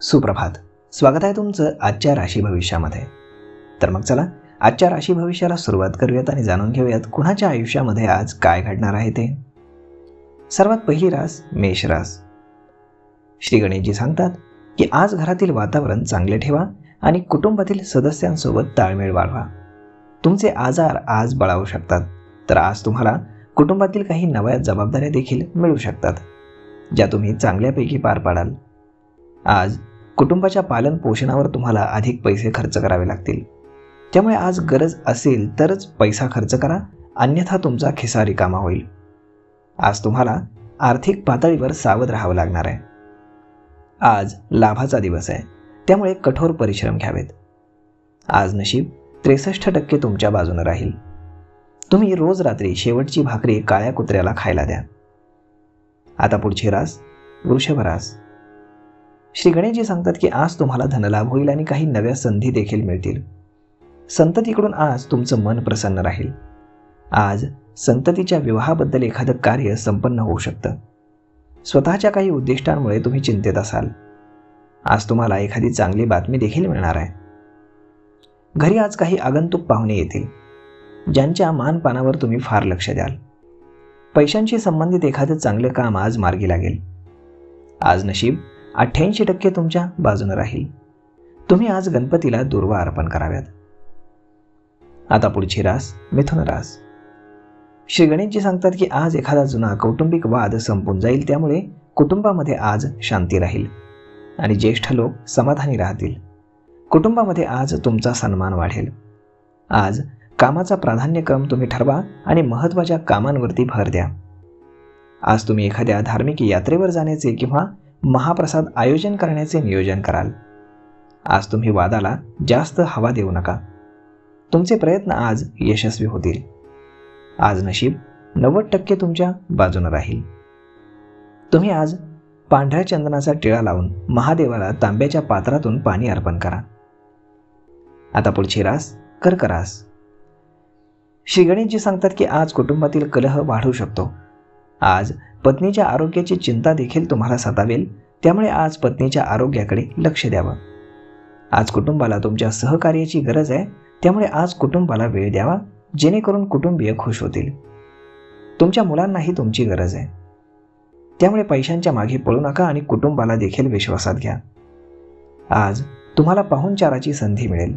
सुप्रभात. स्वागत आहे तुमचं आजच्या राशी भविष्यामध्ये. तर मग चला आजच्या राशी भविष्याला सुरुवात करूयात आणि जाणून घेऊयात कुणाच्या आयुष्यामध्ये आज काय घडणार आहे ते. सर्वात पहिली रास मेष रास. श्री गणेशजी सांगतात की आज घरातील वातावरण चांगले ठेवा आणि कुटुंबातील सदस्यांसोबत ताळमेळ वाढवा. तुमचे आजार आज बळावू शकतात, तर आज तुम्हाला कुटुंबातील काही नव्या जबाबदाऱ्या देखील मिळू शकतात, ज्या तुम्ही चांगल्यापैकी पार पाडाल. आज कुटुंबाच्या पालन पोषणावर तुम्हाला अधिक पैसे खर्च करावे लागतील, त्यामुळे आज गरज असेल तरच पैसा खर्च करा, अन्यथा तुमचा खिसा रिकामा होईल. आज तुम्हाला आर्थिक पातळीवर सावध राहावं लागणार आहे. आज लाभाचा दिवस आहे, त्यामुळे कठोर परिश्रम घ्यावेत. आज नशीब 63% तुमच्या बाजूने राहील. तुम्ही रोज रात्री शेवटची भाकरी काळ्या कुत्र्याला खायला द्या. आता पुढची रास वृषभ रास. श्री गणेशजी सांगतात की आज तुम्हाला धनलाभ होईल आणि काही नव्या संधी देखील मिळतील. संततीकडून आज तुमचं मन प्रसन्न राहील. आज संततीच्या विवाहाबद्दल एखादं कार्य संपन्न होऊ शकतं. स्वतःच्या काही उद्दिष्टांमुळे तुम्ही चिंतेत असाल. आज तुम्हाला एखादी चांगली बातमी देखील मिळणार आहे. घरी आज काही आगंतुक पाहुणे येतील, ज्यांच्या मानपानावर तुम्ही फार लक्ष द्याल. पैशांशी संबंधित एखादं चांगलं काम आज मार्गी लागेल. आज नशीब 88% तुमच्या बाजूने राहील. तुम्ही आज गणपतीला दुर्वा अर्पण कराव्यात. आता पुढची रास मिथुन रास. श्री गणेशजी सांगतात की आज एखादा जुना कौटुंबिक वाद संपून जाईल, त्यामुळे कुटुंबामध्ये आज शांती राहील आणि ज्येष्ठ लोक समाधानी राहतील. कुटुंबामध्ये आज तुमचा सन्मान वाढेल. आज कामाचा प्राधान्यक्रम तुम्ही ठरवा आणि महत्त्वाच्या कामांवरती भर द्या. आज तुम्ही एखाद्या धार्मिक यात्रेवर जाण्याचे किंवा महाप्रसाद आयोजन करण्याचे नियोजन कराल. आज तुम्ही वादाला जास्त हवा देऊ नका. तुमचे प्रयत्न आज यशस्वी होतील. आज नशीब 90% तुमच्या बाजूने राहील. तुम्ही आज पांढऱ्या चंदनाचा टिळा लावून महादेवाला तांब्याच्या पात्रातून पाणी अर्पण करा. आता पुढची रास कर्क रास. श्री गणेशजी सांगतात की आज कुटुंबातील कलह वाढू शकतो. आज पत्नीच्या आरोग्याची चिंता देखील तुम्हाला सतावेल, त्यामुळे आज पत्नीच्या आरोग्याकडे लक्ष द्यावं. आज कुटुंबाला तुमच्या सहकार्याची गरज आहे, त्यामुळे आज कुटुंबाला वेळ द्यावा, जेणेकरून कुटुंबीय खुश होतील. तुमच्या मुलांनाही तुमची गरज आहे, त्यामुळे पैशांच्या मागे पळू नका आणि कुटुंबाला देखील विश्वासात घ्या. आज तुम्हाला पाहुणचाराची संधी मिळेल.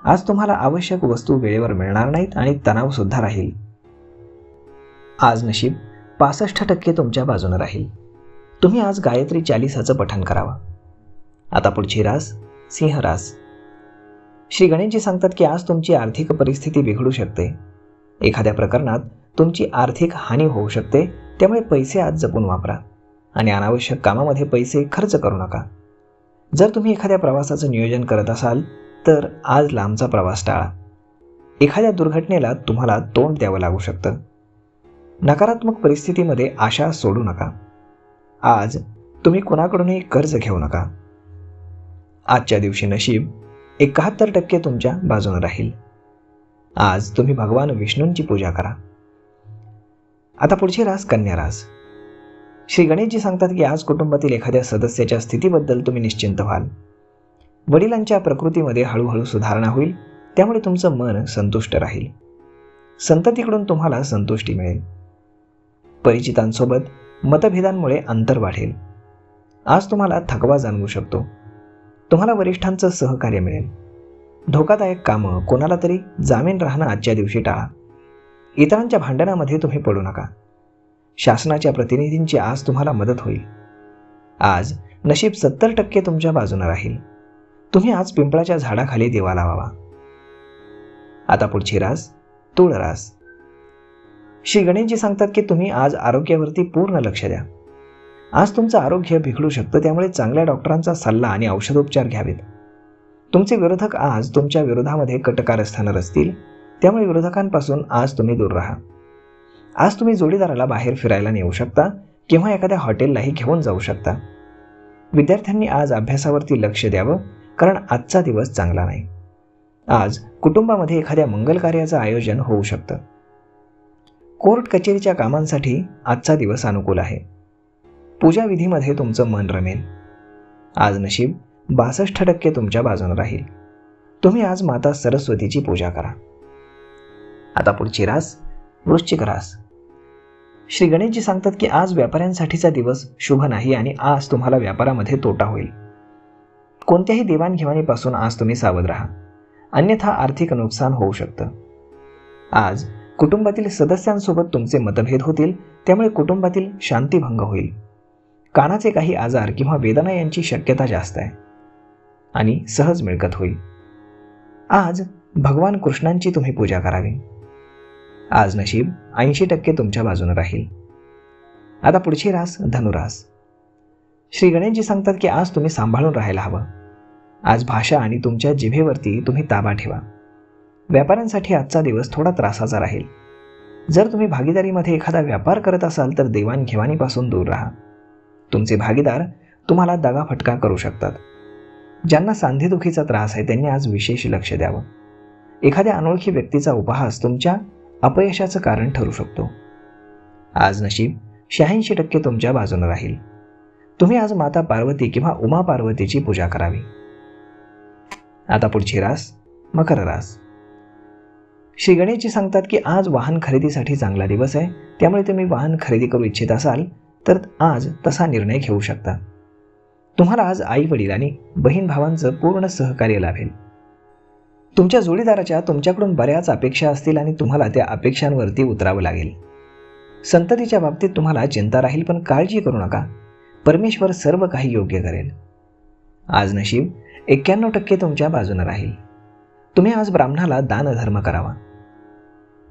आज तुम्हाला आवश्यक वस्तू वेळेवर मिळणार नाहीत आणि तणाव सुद्धा राहील. आज नशीब 65% तुमच्या बाजूने राहील. तुम्ही आज गायत्री 40चं पठण करावं. आता पुढची रास सिंह रास. श्री गणेशजी सांगतात की आज तुमची आर्थिक परिस्थिती बिघडू शकते. एखाद्या प्रकरणात तुमची आर्थिक हानी होऊ शकते, त्यामुळे पैसे आज जपून वापरा आणि अनावश्यक कामामध्ये पैसे खर्च करू नका. जर तुम्ही एखाद्या प्रवासाचं नियोजन करत असाल तर आज लांबचा प्रवास टाळा. एखाद्या दुर्घटनेला तुम्हाला तोंड द्यावं लागू शकतं. नकारात्मक परिस्थितीमध्ये आशा सोडू नका. आज तुम्ही कुणाकडूनही कर्ज घेऊ नका. आजच्या दिवशी नशीब 71% तुमच्या बाजूने राहील. आज तुम्ही भगवान विष्णूंची पूजा करा. आता पुढची रास कन्या रास. श्री गणेशजी सांगतात की आज कुटुंबातील एखाद्या सदस्याच्या स्थितीबद्दल तुम्ही निश्चिंत व्हाल. वडिलांच्या प्रकृतीमध्ये हळूहळू सुधारणा होईल, त्यामुळे तुमचं मन संतुष्ट राहील. संततीकडून तुम्हाला संतुष्टी मिळेल. परिचितांसोबत मतभेदांमुळे अंतर वाढेल. आज तुम्हाला थकवा जाणवू शकतो. तुम्हाला वरिष्ठांचं सहकार्य मिळेल. धोकादायक कामं, कोणाला तरी जामीन राहणं आजच्या दिवशी टाळा. इतरांच्या भांडणामध्ये तुम्ही पडू नका. शासनाच्या प्रतिनिधींची आज तुम्हाला मदत होईल. आज नशीब 70% तुमच्या बाजूने राहील. तुम्ही आज पिंपळाच्या झाडाखाली दिवा लावावा. आता पुढची रास तुळ रास. श्री गणेशजी सांगतात की तुम्ही आज आरोग्यावरती पूर्ण लक्ष द्या. आज तुमचं आरोग्य बिघडू शकतं, त्यामुळे चांगल्या डॉक्टरांचा सल्ला आणि औषधोपचार घ्यावेत. तुमचे विरोधक आज तुमच्या विरोधामध्ये कटकारस्थानं रचतील, त्यामुळे विरोधकांपासून आज तुम्ही दूर राहा. आज तुम्ही जोडीदाराला बाहेर फिरायला नेऊ शकता किंवा एखाद्या हॉटेललाही घेऊन जाऊ शकता. विद्यार्थ्यांनी आज अभ्यासावरती लक्ष द्यावं, कारण आजचा दिवस चांगला नाही. आज कुटुंबामध्ये एखाद्या मंगल कार्याचं आयोजन होऊ शकतं. कोर्ट कचेरीच्या कामांसाठी आजचा दिवस अनुकूल आहे. पूजाविधीमध्ये तुमचं मन रमेल. आज नशीब 62% तुमच्या बाजूने राहील. तुम्ही आज माता सरस्वतीची पूजा करा. आता पुढची रास वृश्चिक रास. श्री गणेशजी सांगतात की आज व्यापाऱ्यांसाठीचा दिवस शुभ नाही आणि आज तुम्हाला व्यापारामध्ये तोटा होईल. कोणत्याही देवाणघेवाणीपासून आज तुम्ही सावध राहा, अन्यथा आर्थिक नुकसान होऊ शकतं. आज कुटुंबातील सदस्यांसोबत तुमचे मतभेद होतील, त्यामुळे कुटुंबातील शांतीभंग होईल. कानाचे काही आजार किंवा वेदना यांची शक्यता जास्त आहे आणि सहज मिळकत होईल. आज भगवान कृष्णांची तुम्ही पूजा करावी. आज नशीब 80% तुमच्या बाजूने राहील. आता पुढची रास धनुरास. श्री गणेशजी सांगतात की आज तुम्ही सांभाळून राहायला हवं. आज भाषा आणि तुमच्या जिभेवरती तुम्ही ताबा ठेवा. व्यापाऱ्यांसाठी आजचा दिवस थोडा त्रासाचा राहील. जर तुम्ही भागीदारीमध्ये एखादा व्यापार करत असाल तर देवाणघेवाणीपासून दूर राहा. तुमचे भागीदार तुम्हाला दगाफटका करू शकतात. ज्यांना सांधेदुखीचा त्रास आहे त्यांनी आज विशेष लक्ष द्यावं. एखाद्या अनोळखी व्यक्तीचा उपहास तुमच्या अपयशाचं कारण ठरू शकतो. आज नशीब 86% तुमच्या बाजूने राहील. तुम्ही आज माता पार्वती किंवा उमा पार्वतीची पूजा करावी. आता पुढची रास मकर रास. श्री गणेशजी सांगतात की आज वाहन खरेदीसाठी चांगला दिवस आहे, त्यामुळे तुम्ही वाहन खरेदी करू इच्छित असाल तर आज तसा निर्णय घेऊ शकता. तुम्हाला आज आई वडील आणि बहीण भावांचं पूर्ण सहकार्य लाभेल. तुमच्या जोडीदाराच्या तुमच्याकडून बऱ्याच अपेक्षा असतील आणि तुम्हाला त्या अपेक्षांवरती उतरावं लागेल. संततीच्या बाबतीत तुम्हाला चिंता राहील, पण काळजी करू नका. परमेश्वर सर्व काही योग्य करेल. आज नशीब 91% तुमच्या बाजूने राहील. तुम्ही आज ब्राह्मणाला दानधर्म करावा.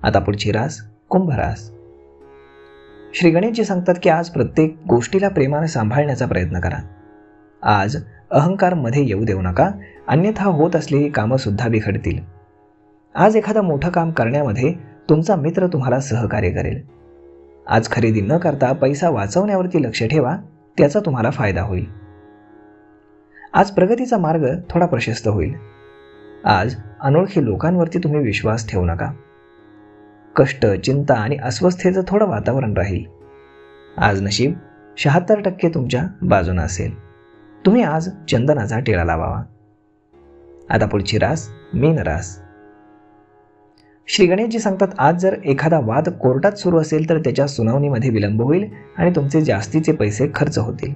आता पुढची रास कुंभ रास. श्री गणेशजी सांगतात की आज प्रत्येक गोष्टीला प्रेमाने सांभाळण्याचा प्रयत्न करा. आज अहंकार मध्ये येऊ देऊ नका, अन्यथा होत असलेली कामं सुद्धा बिघडतील. आज एखादं मोठं काम करण्यामध्ये तुमचा मित्र तुम्हाला सहकार्य करेल. आज खरेदी न करता पैसा वाचवण्यावरती लक्ष ठेवा, त्याचा तुम्हाला फायदा होईल. आज प्रगतीचा मार्ग थोडा प्रशस्त होईल. आज अनोळखी लोकांवरती तुम्ही विश्वास ठेवू नका. कष्ट, चिंता आणि अस्वस्थतेचं थोडं वातावरण राहील. आज नशीब 76% तुमच्या बाजूने असेल. तुम्ही आज चंदनाचा टिळा लावावा. आता पुढची रास मीन रास. श्री गणेशजी सांगतात आज जर एखादा वाद कोर्टात सुरू असेल तर त्याच्या सुनावणीमध्ये विलंब होईल आणि तुमचे जास्तीचे पैसे खर्च होतील.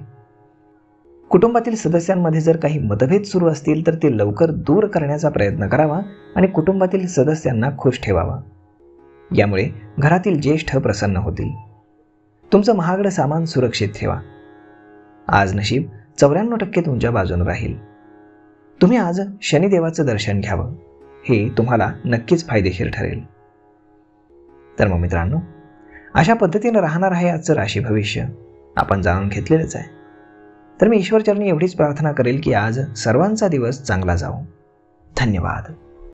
कुटुंबातील सदस्यांमध्ये जर काही मतभेद सुरू असतील तर ते लवकर दूर करण्याचा प्रयत्न करावा आणि कुटुंबातील सदस्यांना खुश ठेवावा. यामुळे घरातील ज्येष्ठ प्रसन्न होतील. तुमचं महागडं सामान सुरक्षित ठेवा. आज नशीब 94% तुमच्या बाजूने राहील. तुम्ही आज शनिदेवाचं दर्शन घ्यावं, हे तुम्हाला नक्कीच फायदेशीर ठरेल. तर मग मित्रांनो, अशा पद्धतीने राहणार आहे आजचं राशी भविष्य. आपण जाणून घेतलेलंच आहे. तर मी ईश्वरचरणी एवढीच प्रार्थना करेल की आज सर्वांचा दिवस चांगला जावो. धन्यवाद.